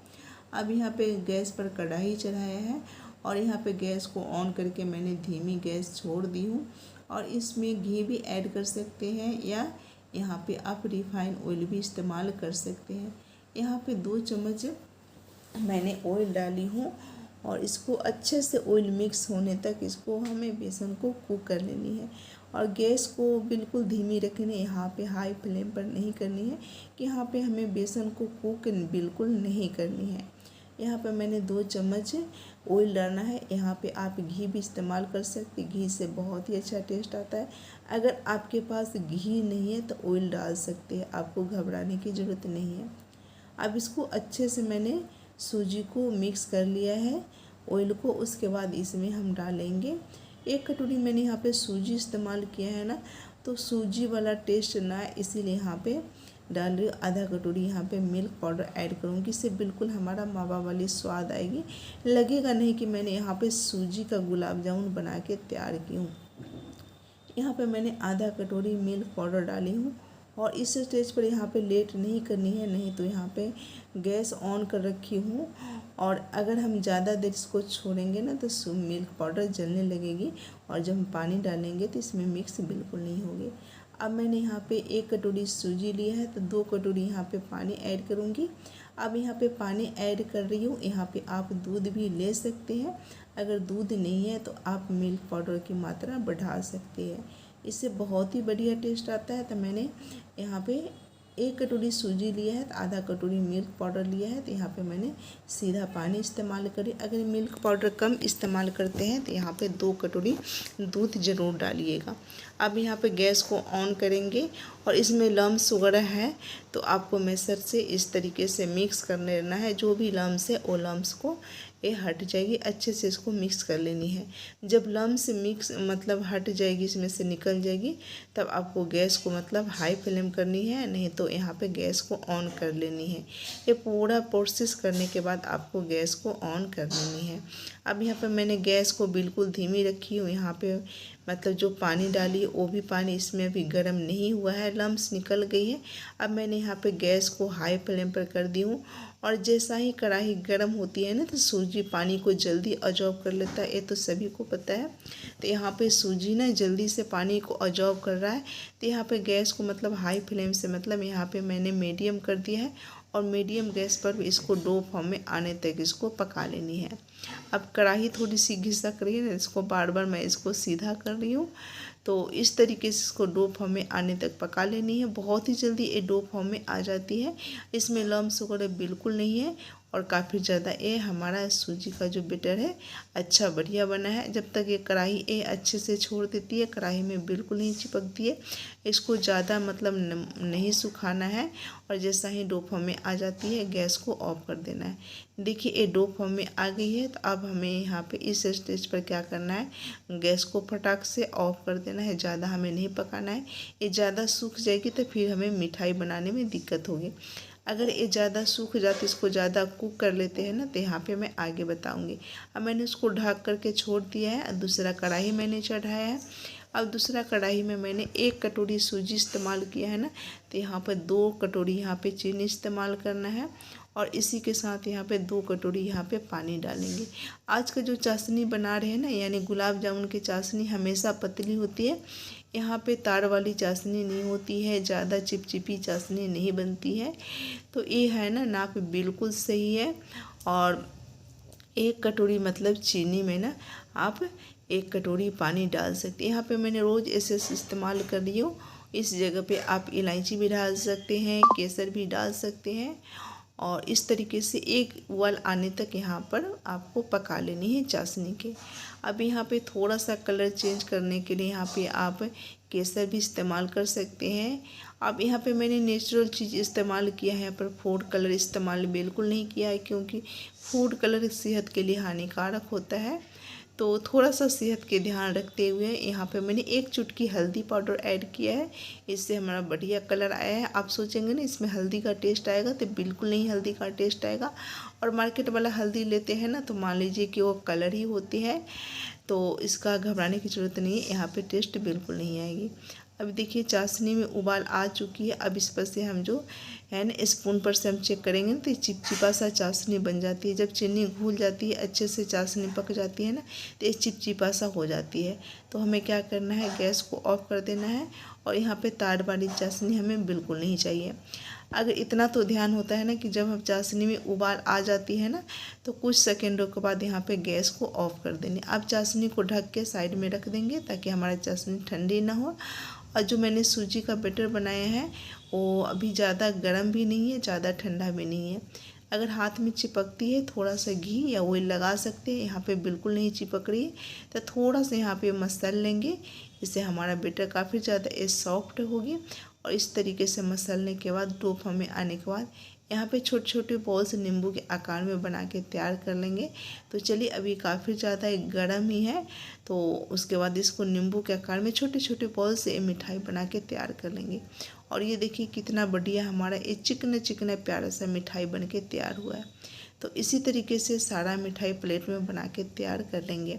अब यहाँ पे गैस पर कढ़ाई चढ़ाया है और यहाँ पे गैस को ऑन करके मैंने धीमी गैस छोड़ दी हूँ और इसमें घी भी ऐड कर सकते हैं या यहाँ पे आप रिफाइन ऑयल भी इस्तेमाल कर सकते हैं। यहाँ पे 2 चम्मच मैंने ऑयल डाली हूँ और इसको अच्छे से ऑयल मिक्स होने तक इसको हमें बेसन को कुक कर लेनी है और गैस को बिल्कुल धीमी रखनी है। यहाँ पे हाई फ्लेम पर नहीं करनी है कि यहाँ पे हमें बेसन को कुक बिल्कुल नहीं करनी है। यहाँ पे मैंने 2 चम्मच ऑयल डालना है। यहाँ पे आप घी भी इस्तेमाल कर सकते, घी से बहुत ही अच्छा टेस्ट आता है। अगर आपके पास घी नहीं है तो ऑयल डाल सकते हैं, आपको घबराने की ज़रूरत नहीं है। अब इसको अच्छे से मैंने सूजी को मिक्स कर लिया है ऑयल को। उसके बाद इसमें हम डालेंगे 1 कटोरी मैंने यहाँ पे सूजी इस्तेमाल किया है ना, तो सूजी वाला टेस्ट ना इसीलिए यहाँ पे डाल रही हूँ। आधा कटोरी यहाँ पे मिल्क पाउडर ऐड करूँगी। इससे बिल्कुल हमारा मावा वाली स्वाद आएगी। लगेगा नहीं कि मैंने यहाँ पे सूजी का गुलाब जामुन बना के तैयार की हूँ। यहाँ पे मैंने आधा कटोरी मिल्क पाउडर डाली हूँ और इस स्टेज पर यहाँ पे लेट नहीं करनी है, नहीं तो यहाँ पे गैस ऑन कर रखी हूँ। और अगर हम ज़्यादा देर इसको छोड़ेंगे ना तो मिल्क पाउडर जलने लगेगी और जब हम पानी डालेंगे तो इसमें मिक्स बिल्कुल नहीं होगी। अब मैंने यहाँ पे 1 कटोरी सूजी लिया है तो 2 कटोरी यहाँ पे पानी ऐड करूँगी। अब यहाँ पे पानी ऐड कर रही हूँ। यहाँ पे आप दूध भी ले सकते हैं। अगर दूध नहीं है तो आप मिल्क पाउडर की मात्रा बढ़ा सकते हैं, इससे बहुत ही बढ़िया टेस्ट आता है। तो मैंने यहाँ पे 1 कटोरी सूजी लिया है तो आधा कटोरी मिल्क पाउडर लिया है, तो यहाँ पे मैंने सीधा पानी इस्तेमाल करी। अगर मिल्क पाउडर कम इस्तेमाल करते हैं तो यहाँ पे 2 कटोरी दूध ज़रूर डालिएगा। अब यहाँ पे गैस को ऑन करेंगे और इसमें लम्स वगैरह है तो आपको मैसर से इस तरीके से मिक्स करने रहना है। जो भी लम्स है वो लम्स को ये हट जाएगी, अच्छे से इसको मिक्स कर लेनी है। जब लम्स मिक्स मतलब हट जाएगी, इसमें से निकल जाएगी, तब आपको गैस को मतलब हाई फ्लेम करनी है, नहीं तो यहाँ पे गैस को ऑन कर लेनी है। ये पूरा प्रोसेस करने के बाद आपको गैस को ऑन कर लेनी है। अब यहाँ पे मैंने गैस को बिल्कुल धीमी रखी हूँ। यहाँ पे मतलब जो पानी डाली वो भी पानी इसमें अभी गर्म नहीं हुआ है, लम्स निकल गई है। अब मैंने यहाँ पे गैस को हाई फ्लेम पर कर दी हूँ और जैसा ही कढ़ाई गर्म होती है ना तो सूजी पानी को जल्दी अब्जॉर्ब कर लेता है, ये तो सभी को पता है। तो यहाँ पे सूजी ना जल्दी से पानी को अब्जॉर्ब कर रहा है, तो यहाँ पे गैस को मतलब हाई फ्लेम से मतलब यहाँ पे मैंने मीडियम कर दिया है और मीडियम गैस पर इसको डो फॉर्म में आने तक इसको पका लेनी है। अब कढ़ाई थोड़ी सी घिसक रही है ना, इसको बार बार मैं इसको सीधा कर रही हूँ। तो इस तरीके से इसको डो फॉर्म में आने तक पका लेनी है। बहुत ही जल्दी ये डो फॉर्म में आ जाती है, इसमें लम्स वगैरह बिल्कुल नहीं है और काफ़ी ज़्यादा ये हमारा सूजी का जो बैटर है अच्छा बढ़िया बना है। जब तक ये कढ़ाई ये अच्छे से छोड़ देती है, कढ़ाई में बिल्कुल नहीं चिपकती है, इसको ज़्यादा मतलब नहीं सुखाना है और जैसा ही डो फॉर्म में आ जाती है गैस को ऑफ कर देना है। देखिए ये डो फॉर्म में आ गई है, तो अब हमें यहाँ पे इस स्टेज पर क्या करना है, गैस को फटाक से ऑफ कर देना है। ज़्यादा हमें नहीं पकाना है, ये ज़्यादा सूख जाएगी तो फिर हमें मिठाई बनाने में दिक्कत होगी। अगर ये ज़्यादा सूख जाती, इसको ज़्यादा कुक कर लेते हैं ना, तो यहाँ पे मैं आगे बताऊँगी। अब मैंने उसको ढक करके छोड़ दिया है। दूसरा कढ़ाई मैंने चढ़ाया है। अब दूसरा कढ़ाई में मैंने 1 कटोरी सूजी इस्तेमाल किया है ना, तो यहाँ पर 2 कटोरी यहाँ पे चीनी इस्तेमाल करना है और इसी के साथ यहाँ पे 2 कटोरी यहाँ पे पानी डालेंगे। आज का जो चाशनी बना रहे हैं ना, यानी गुलाब जामुन की चाशनी हमेशा पतली होती है, यहाँ पे तार वाली चाशनी नहीं होती है, ज़्यादा चिपचिपी चाशनी नहीं बनती है। तो ये है ना, नाप बिल्कुल सही है। और 1 कटोरी मतलब चीनी में ना आप 1 कटोरी पानी डाल सकते हैं। यहाँ पे मैंने रोज़ एसेंस इस्तेमाल कर रही हूँ। इस जगह पे आप इलायची भी डाल सकते हैं, केसर भी डाल सकते हैं और इस तरीके से एक उबाल आने तक यहाँ पर आपको पका लेनी है चाशनी के। अब यहाँ पे थोड़ा सा कलर चेंज करने के लिए यहाँ पे आप केसर भी इस्तेमाल कर सकते हैं। अब यहाँ पे मैंने नेचुरल चीज़ इस्तेमाल किया है, यहाँ पर फूड कलर इस्तेमाल बिल्कुल नहीं किया है, क्योंकि फूड कलर सेहत के लिए हानिकारक होता है। तो थोड़ा सा सेहत के ध्यान रखते हुए यहाँ पे मैंने 1 चुटकी हल्दी पाउडर ऐड किया है, इससे हमारा बढ़िया कलर आया है। आप सोचेंगे ना इसमें हल्दी का टेस्ट आएगा, तो बिल्कुल नहीं हल्दी का टेस्ट आएगा। और मार्केट वाला हल्दी लेते हैं ना, तो मान लीजिए कि वो कलर ही होती है, तो इसका घबराने की ज़रूरत नहीं है, यहाँ पे टेस्ट बिल्कुल नहीं आएगी। अब देखिए चाशनी में उबाल आ चुकी है। अब इस पर से हम जो है ना स्पून पर से हम चेक करेंगे तो चिपचिपा सा चाशनी बन जाती है। जब चीनी घुल जाती है, अच्छे से चाशनी पक जाती है ना, तो ये चिपचिपा सा हो जाती है। तो हमें क्या करना है, गैस को ऑफ कर देना है और यहाँ पे तार वाली चाशनी हमें बिल्कुल नहीं चाहिए। अगर इतना तो ध्यान होता है ना कि जब हम चाशनी में उबाल आ जाती है ना, तो कुछ सेकेंडों के बाद यहाँ पे गैस को ऑफ कर देंगे। अब चाशनी को ढक के साइड में रख देंगे ताकि हमारा चाशनी ठंडी ना हो। और जो मैंने सूजी का बैटर बनाया है वो अभी ज़्यादा गर्म भी नहीं है, ज़्यादा ठंडा भी नहीं है। अगर हाथ में चिपकती है, थोड़ा सा घी या ऑयल लगा सकते हैं। यहाँ पे बिल्कुल नहीं चिपक रही है, तो थोड़ा सा यहाँ पे मसल लेंगे, इससे हमारा बैटर काफ़ी ज़्यादा सॉफ्ट होगी। और इस तरीके से मसलने के बाद डो फॉर्म में आने के बाद यहाँ पे छोटे छोटे बॉल्स नींबू के आकार में बना के तैयार कर लेंगे। तो चलिए, अभी काफ़ी ज़्यादा गर्म ही है, तो उसके बाद इसको नींबू के आकार में छोटे छोटे बॉल से मिठाई बना के तैयार कर लेंगे। और ये देखिए कितना बढ़िया हमारा ये चिकना चिकना प्यारा सा मिठाई बन के तैयार हुआ है। तो इसी तरीके से सारा मिठाई प्लेट में बना के तैयार कर लेंगे।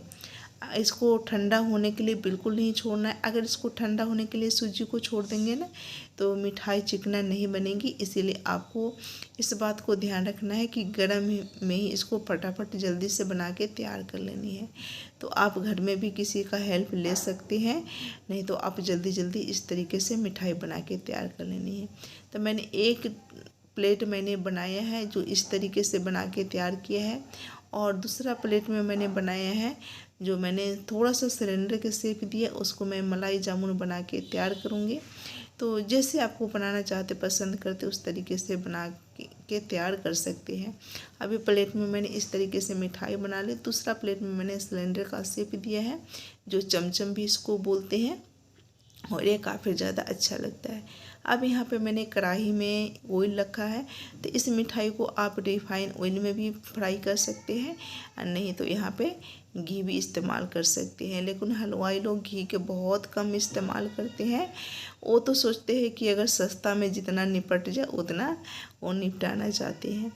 इसको ठंडा होने के लिए बिल्कुल नहीं छोड़ना है। अगर इसको ठंडा होने के लिए सूजी को छोड़ देंगे ना, तो मिठाई चिकना नहीं बनेगी। इसीलिए आपको इस बात को ध्यान रखना है कि गर्म में ही इसको फटाफट जल्दी से बना के तैयार कर लेनी है। तो आप घर में भी किसी का हेल्प ले सकते हैं, नहीं तो आप जल्दी जल्दी इस तरीके से मिठाई बना के तैयार कर लेनी है। तो मैंने एक प्लेट बनाया है जो इस तरीके से बना के तैयार किया है, और दूसरा प्लेट में मैंने बनाया है जो मैंने थोड़ा सा सिलेंडर के शेप दिया, उसको मैं मलाई जामुन बना के तैयार करूँगी। तो जैसे आपको बनाना चाहते पसंद करते उस तरीके से बना के तैयार कर सकते हैं। अभी प्लेट में मैंने इस तरीके से मिठाई बना ली। दूसरा प्लेट में मैंने सिलेंडर का शेप दिया है, जो चमचम भी इसको बोलते हैं, और ये काफ़ी ज़्यादा अच्छा लगता है। अब यहाँ पे मैंने कढ़ाई में ऑयल रखा है, तो इस मिठाई को आप रिफाइन ऑयल में भी फ्राई कर सकते हैं, और नहीं तो यहाँ पे घी भी इस्तेमाल कर सकते हैं। लेकिन हलवाई लोग घी के बहुत कम इस्तेमाल करते हैं। वो तो सोचते हैं कि अगर सस्ता में जितना निपट जाए उतना वो निपटाना चाहते हैं।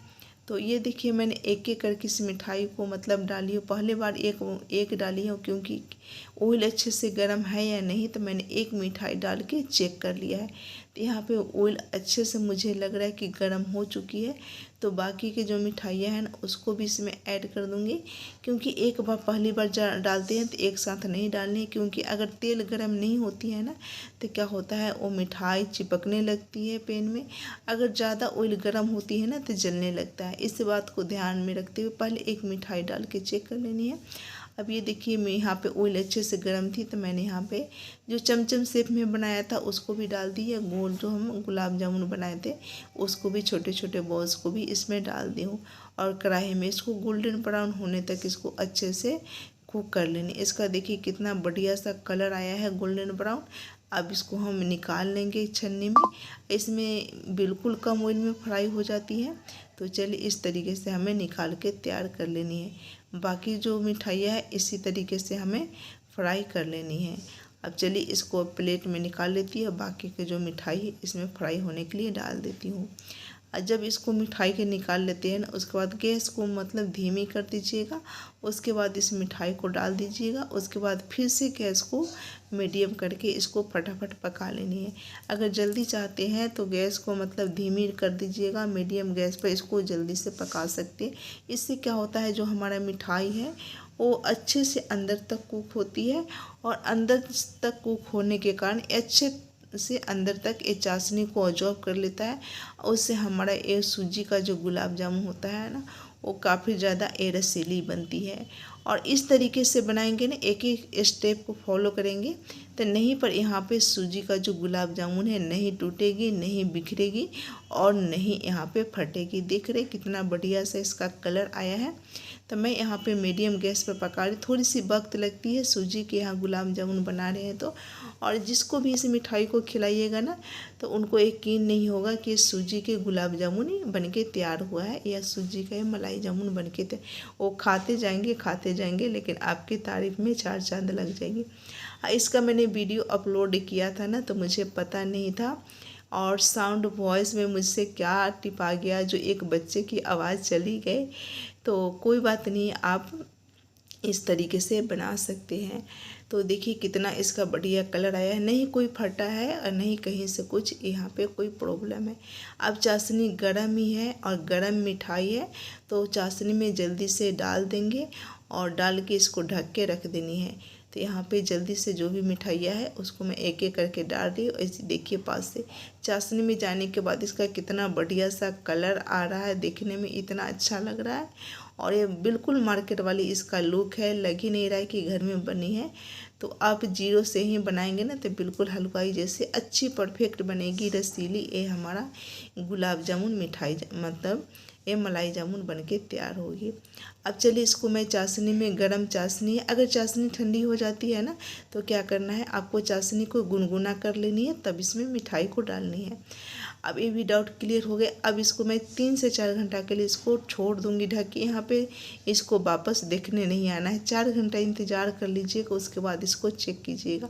तो ये देखिए, मैंने एक एक करके इस मिठाई को मतलब डाली हूँ। पहले बार एक डाली हूँ, क्योंकि ऑयल अच्छे से गर्म है या नहीं, तो मैंने एक मिठाई डाल के चेक कर लिया है। तो यहाँ पे ऑयल अच्छे से मुझे लग रहा है कि गर्म हो चुकी है। तो बाकी के जो मिठाइयाँ हैं ना, उसको भी इसमें ऐड कर दूँगी, क्योंकि एक बार पहली बार डालते हैं तो एक साथ नहीं डालनी है, क्योंकि अगर तेल गर्म नहीं होती है ना, तो क्या होता है वो मिठाई चिपकने लगती है पैन में। अगर ज़्यादा ऑयल गर्म होती है ना, तो जलने लगता है। इस बात को ध्यान में रखते हुए पहले एक मिठाई डाल के चेक कर लेनी है। अब ये देखिए, मैं यहाँ पे ऑयल अच्छे से गर्म थी, तो मैंने यहाँ पे जो चमचम शेप में बनाया था उसको भी डाल दिया। गोल जो हम गुलाब जामुन बनाए थे उसको भी, छोटे छोटे बॉल्स को भी इसमें डाल दी हूँ। और कढ़ाई में इसको गोल्डन ब्राउन होने तक इसको अच्छे से कुक कर लेनी। इसका देखिए कितना बढ़िया सा कलर आया है, गोल्डन ब्राउन। अब इसको हम निकाल लेंगे छन्नी में। इसमें बिल्कुल कम ऑयल में फ्राई हो जाती है। तो चलिए, इस तरीके से हमें निकाल के तैयार कर लेनी है। बाकी जो मिठाइयाँ है इसी तरीके से हमें फ्राई कर लेनी है। अब चलिए, इसको प्लेट में निकाल लेती है, बाकी के जो मिठाई है इसमें फ्राई होने के लिए डाल देती हूँ। और जब इसको मिठाई के निकाल लेते हैं ना, उसके बाद गैस को मतलब धीमी कर दीजिएगा। उसके बाद इस मिठाई को डाल दीजिएगा। उसके बाद फिर से गैस को मीडियम करके इसको फटाफट पका लेनी है। अगर जल्दी चाहते हैं तो गैस को मतलब धीमी कर दीजिएगा, मीडियम गैस पर इसको जल्दी से पका सकते हैं। इससे क्या होता है, जो हमारा मिठाई है वो अच्छे से अंदर तक कुक होती है, और अंदर तक कुक होने के कारण अच्छे से अंदर तक ये चाशनी को ऑब्जॉर्ब कर लेता है। उससे हमारा ये सूजी का जो गुलाब जामुन होता है ना, वो काफ़ी ज़्यादा रसीली बनती है। और इस तरीके से बनाएंगे ना, एक एक स्टेप को फॉलो करेंगे, तो नहीं पर यहाँ पे सूजी का जो गुलाब जामुन है नहीं टूटेगी, नहीं बिखरेगी, और नहीं यहाँ पे फटेगी। देख रहे कितना बढ़िया सा इसका कलर आया है। तो मैं यहाँ पे मीडियम गैस पर पका रही। थोड़ी सी वक्त लगती है सूजी के यहाँ गुलाब जामुन बना रहे हैं तो। और जिसको भी इस मिठाई को खिलाइएगा ना, तो उनको यकीन नहीं होगा कि सूजी के गुलाब जामुन बन के तैयार हुआ है, या सूजी का मलाई जामुन बन के वो खाते जाएंगे, लेकिन आपकी तारीफ में 4 चांद लग जाएगी। इसका मैंने वीडियो अपलोड किया था ना, तो मुझे पता नहीं था, और साउंड वॉइस में मुझसे क्या टिपा गया, जो एक बच्चे की आवाज़ चली गई। तो कोई बात नहीं, आप इस तरीके से बना सकते हैं। तो देखिए कितना इसका बढ़िया कलर आया है, नहीं कोई फटा है और नहीं कहीं से कुछ यहाँ पे कोई प्रॉब्लम है। अब चाशनी गरम ही है और गरम मिठाई है, तो चाशनी में जल्दी से डाल देंगे और डाल के इसको ढक के रख देनी है। तो यहाँ पे जल्दी से जो भी मिठाइयाँ है उसको मैं एक एक करके डाल रही हूँ। ऐसे देखिए पास से चाशनी में जाने के बाद इसका कितना बढ़िया सा कलर आ रहा है, देखने में इतना अच्छा लग रहा है। और ये बिल्कुल मार्केट वाली इसका लुक है, लग ही नहीं रहा है कि घर में बनी है। तो आप जीरो से ही बनाएंगे ना तो बिल्कुल हलवाई जैसे अच्छी परफेक्ट बनेगी रसीली। ये हमारा गुलाब जामुन मिठाई मतलब ये मलाई जामुन बनके तैयार होगी। अब चलिए इसको मैं चाशनी में, गरम चाशनी है, अगर चाशनी ठंडी हो जाती है ना तो क्या करना है, आपको चाशनी को गुनगुना कर लेनी है, तब इसमें मिठाई को डालनी है। अब ये भी डाउट क्लियर हो गया। अब इसको मैं 3 से 4 घंटा के लिए इसको छोड़ दूंगी ढक के। यहाँ पे इसको वापस देखने नहीं आना है, 4 घंटा इंतज़ार कर लीजिएगा, उसके बाद इसको चेक कीजिएगा।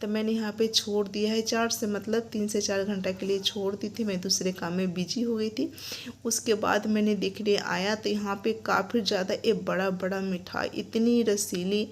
तो मैंने यहाँ पे छोड़ दिया है 4 से मतलब 3 से 4 घंटा के लिए छोड़ दी थी, मैं दूसरे काम में बिजी हो गई थी। उसके बाद मैंने देखने आया तो यहाँ पे काफ़ी ज़्यादा एक बड़ा बड़ा मिठाई, इतनी रसीली,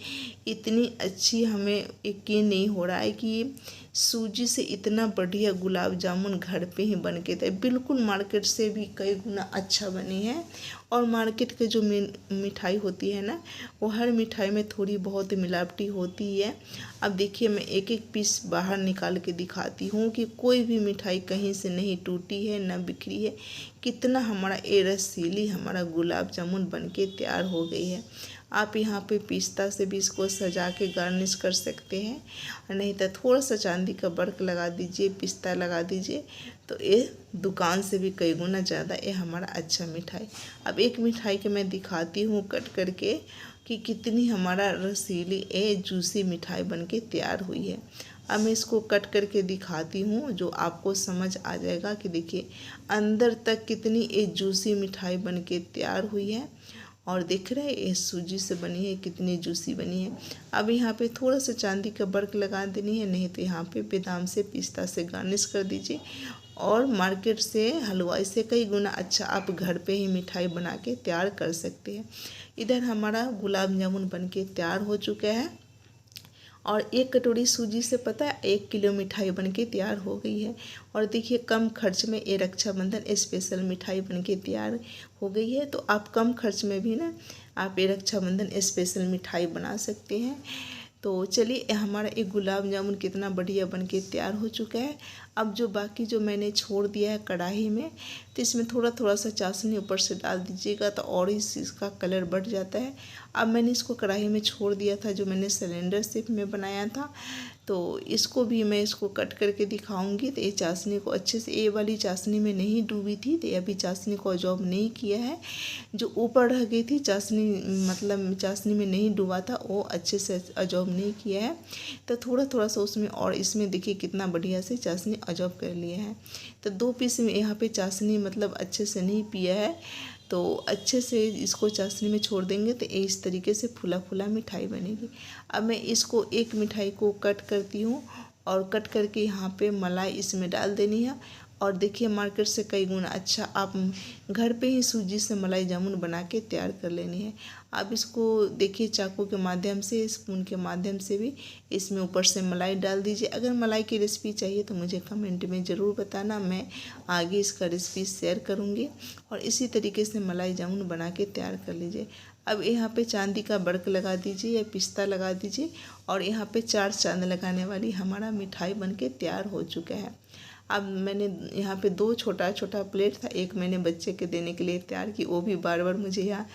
इतनी अच्छी, हमें यकीन नहीं हो रहा है कि सूजी से इतना बढ़िया गुलाब जामुन घर पे ही बन के थे। बिल्कुल मार्केट से भी कई गुना अच्छा बनी है। और मार्केट के जो मिठाई होती है ना, वो हर मिठाई में थोड़ी बहुत मिलावटी होती है। अब देखिए मैं एक एक पीस बाहर निकाल के दिखाती हूँ कि कोई भी मिठाई कहीं से नहीं टूटी है ना बिखरी है। कितना हमारा ये रसीली हमारा गुलाब जामुन बन के तैयार हो गई है। आप यहाँ पे पिस्ता से भी इसको सजा के गार्निश कर सकते हैं, नहीं तो थोड़ा सा चांदी का वर्क लगा दीजिए, पिस्ता लगा दीजिए, तो ये दुकान से भी कई गुना ज़्यादा ये हमारा अच्छा मिठाई। अब एक मिठाई के मैं दिखाती हूँ कट करके कि कितनी हमारा रसीली ये जूसी मिठाई बनके तैयार हुई है। अब मैं इसको कट करके दिखाती हूँ, जो आपको समझ आ जाएगा कि देखिए अंदर तक कितनी ये जूसी मिठाई बनके तैयार हुई है। और देख रहे हैं ये सूजी से बनी है, कितनी जूसी बनी है। अब यहाँ पे थोड़ा सा चांदी का वर्क लगा देनी है, नहीं तो यहाँ पे बादाम से, पिस्ता से गार्निश कर दीजिए। और मार्केट से, हलवाई से कई गुना अच्छा आप घर पे ही मिठाई बना के तैयार कर सकते हैं। इधर हमारा गुलाब जामुन बन के तैयार हो चुका है। और 1 कटोरी सूजी से पता है 1 किलो मिठाई बनके तैयार हो गई है। और देखिए कम खर्च में ये रक्षाबंधन स्पेशल मिठाई बनके तैयार हो गई है। तो आप कम खर्च में भी ना आप ये रक्षाबंधन स्पेशल मिठाई बना सकते हैं। तो चलिए हमारा एक गुलाब जामुन कितना बढ़िया बनके तैयार हो चुका है। अब जो बाकी जो मैंने छोड़ दिया है कढ़ाई में, तो इसमें थोड़ा थोड़ा सा चाशनी ऊपर से डाल दीजिएगा तो और इसका कलर बढ़ जाता है। अब मैंने इसको कढ़ाई में छोड़ दिया था, जो मैंने सिलेंडर शेप में बनाया था, तो इसको भी मैं इसको कट करके दिखाऊंगी। तो ये चाशनी को अच्छे से, ये वाली चाशनी में नहीं डूबी थी, तो ये अभी चाशनी को अजॉर्ब नहीं किया है। जो ऊपर रह गई थी चाशनी, मतलब चाशनी में नहीं डूबा था, वो अच्छे से अजॉर्ब नहीं किया है। तो थोड़ा थोड़ा सा उसमें, और इसमें देखिए कितना बढ़िया से चाशनी अजॉर्ब कर लिया है। तो 2 पीस में यहाँ पे चाशनी मतलब अच्छे से नहीं पिया है, तो अच्छे से इसको चाशनी में छोड़ देंगे तो इस तरीके से फूला फूला मिठाई बनेगी। अब मैं इसको एक मिठाई को कट करती हूँ, और कट करके यहाँ पे मलाई इसमें डाल देनी है। और देखिए मार्केट से कई गुना अच्छा आप घर पे ही सूजी से मलाई जामुन बना के तैयार कर लेनी है। आप इसको देखिए चाकू के माध्यम से, स्पून के माध्यम से भी इसमें ऊपर से मलाई डाल दीजिए। अगर मलाई की रेसिपी चाहिए तो मुझे कमेंट में ज़रूर बताना, मैं आगे इसका रेसिपी शेयर करूँगी। और इसी तरीके से मलाई जामुन बना के तैयार कर लीजिए। अब यहाँ पे चांदी का वर्क लगा दीजिए या पिस्ता लगा दीजिए, और यहाँ पे 4 चांद लगाने वाली हमारा मिठाई बनके तैयार हो चुका है। अब मैंने यहाँ पे 2 छोटा छोटा प्लेट था, एक मैंने बच्चे के देने के लिए तैयार की, वो भी बार बार मुझे यहाँ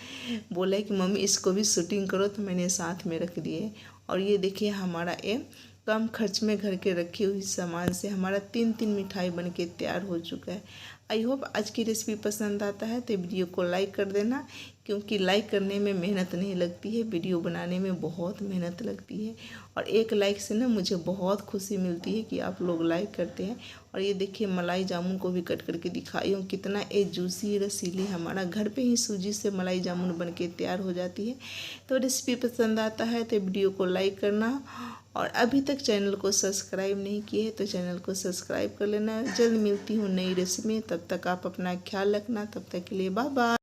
बोला है कि मम्मी इसको भी शूटिंग करो, तो मैंने साथ में रख दिए। और ये देखिए हमारा ये कम खर्च में घर के रखी हुई सामान से हमारा 3 मिठाई बन के तैयार हो चुका है। आई होप आज की रेसिपी पसंद आता है तो वीडियो को लाइक कर देना, क्योंकि लाइक करने में मेहनत नहीं लगती है, वीडियो बनाने में बहुत मेहनत लगती है। और एक लाइक से ना मुझे बहुत खुशी मिलती है कि आप लोग लाइक करते हैं। और ये देखिए मलाई जामुन को भी कट करके दिखाई हूँ, कितना ये जूसी रसीली हमारा घर पे ही सूजी से मलाई जामुन बन के तैयार हो जाती है। तो रेसिपी पसंद आता है तो वीडियो को लाइक करना, और अभी तक चैनल को सब्सक्राइब नहीं किए है तो चैनल को सब्सक्राइब कर लेना। जल्द मिलती हूँ नई रेसिपी में, तब तक आप अपना ख्याल रखना। तब तक के लिए बाय बाय।